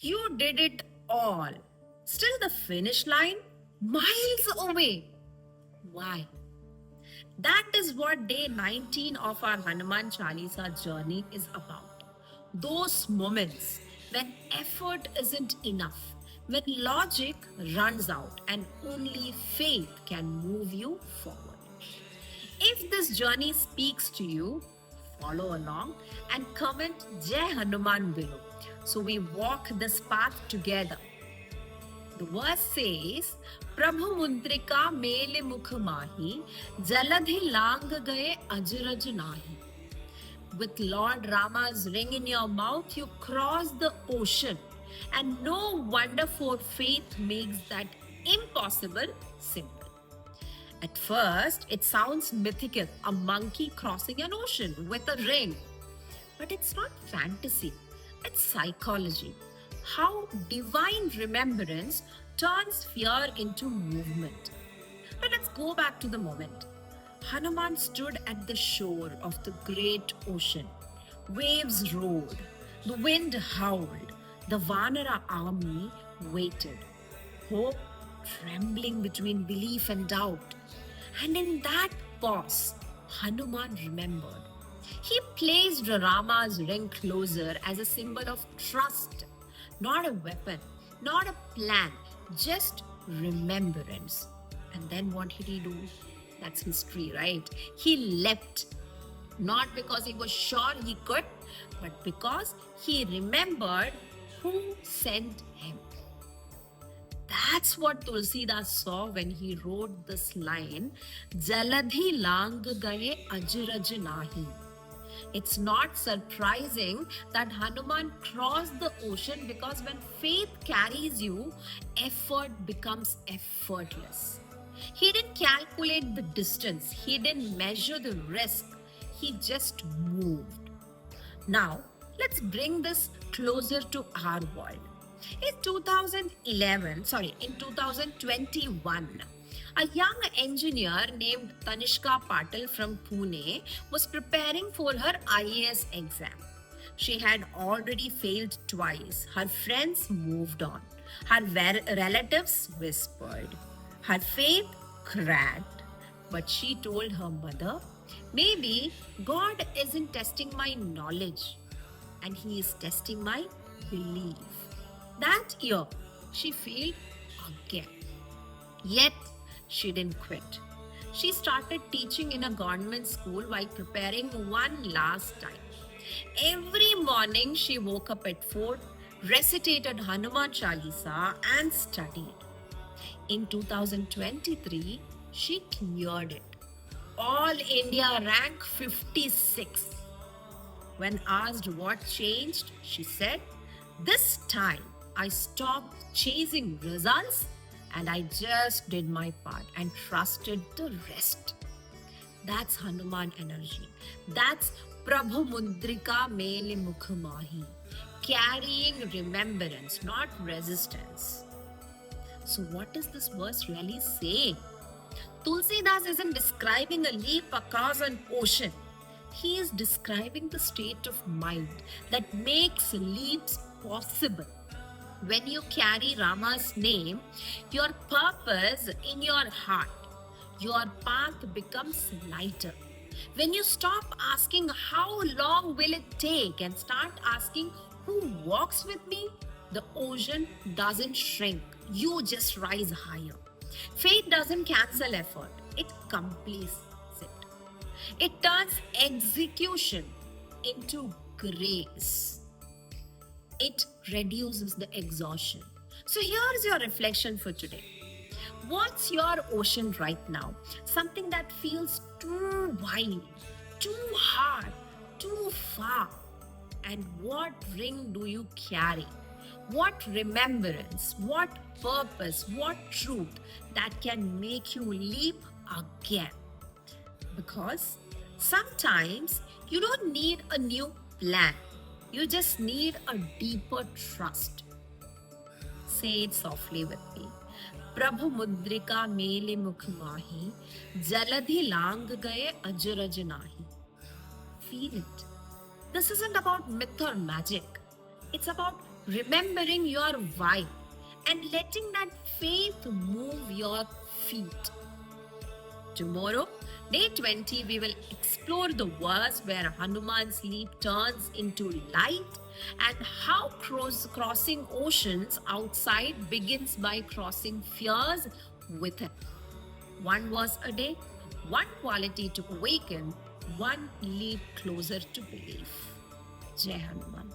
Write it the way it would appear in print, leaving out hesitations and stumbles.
You did it all. Still, the finish line? Miles away. Why? That is what day 19 of our Hanuman Chalisa journey is about. Those moments when effort isn't enough, when logic runs out, and only faith can move you forward. If this journey speaks to you, follow along and comment Jai Hanuman below. So we walk this path together. The verse says, Prabhu Mundrika mele mukh mahi, jaladhi lang gaye ajraj nahi. With Lord Rama's ring in your mouth, you cross the ocean. And no wonder for faith makes that impossible simple. At first, it sounds mythical, a monkey crossing an ocean with a ring. But it's not fantasy, it's psychology. How divine remembrance turns fear into movement. But let's go back to the moment. Hanuman stood at the shore of the great ocean. Waves roared, the wind howled, the Vanara army waited. Hope trembling between belief and doubt. And in that pause, Hanuman remembered. He placed Rama's ring closer as a symbol of trust, not a weapon, not a plan, just remembrance. And then what did he do? That's history, right? He leapt, not because he was sure he could, but because he remembered who sent him. That's what Tulsidas saw when he wrote this line, Jaladhi lang gaye ajraj nahi. It's not surprising that Hanuman crossed the ocean because when faith carries you, effort becomes effortless. He didn't calculate the distance, he didn't measure the risk, he just moved. Now, let's bring this closer to our world. In 2021, a young engineer named Tanishka Patil from Pune was preparing for her IAS exam. She had already failed twice. Her friends moved on. Her relatives whispered. Her faith cracked. But she told her mother, maybe God isn't testing my knowledge and He is testing my belief. That year, she failed again. Yet, she didn't quit. She started teaching in a government school while preparing one last time. Every morning, she woke up at 4, recitated Hanuman Chalisa, and studied. In 2023, she cleared it. All India rank 56. When asked what changed, she said, this time I stopped chasing results and I just did my part and trusted the rest. That's Hanuman energy. That's Prabhu Mundrika Mele Mukh Mahi. Carrying remembrance, not resistance. So, what does this verse really say? Tulsidas isn't describing a leap across an ocean. He is describing the state of mind that makes leaps possible. When you carry Rama's name, your purpose in your heart, your path becomes lighter. When you stop asking how long will it take and start asking who walks with me, the ocean doesn't shrink. You just rise higher. Faith doesn't cancel effort, it completes it. It turns execution into grace. It reduces the exhaustion. So here's your reflection for today. What's your ocean right now? Something that feels too wide, too hard, too far. And what ring do you carry? What remembrance, what purpose, what truth that can make you leap again? Because sometimes you don't need a new plan. You just need a deeper trust. Say it softly with me. Prabhu Mudrika Mele Mukh Mahi, Jaladhi Lang Gaye Ajraj Nahi. Feel it. This isn't about myth or magic. It's about remembering your why, and letting that faith move your feet. Tomorrow, day 20, we will explore the verse where Hanuman's leap turns into light and how crossing oceans outside begins by crossing fears within. One verse a day, one quality to awaken, one leap closer to belief. Jai Hanuman.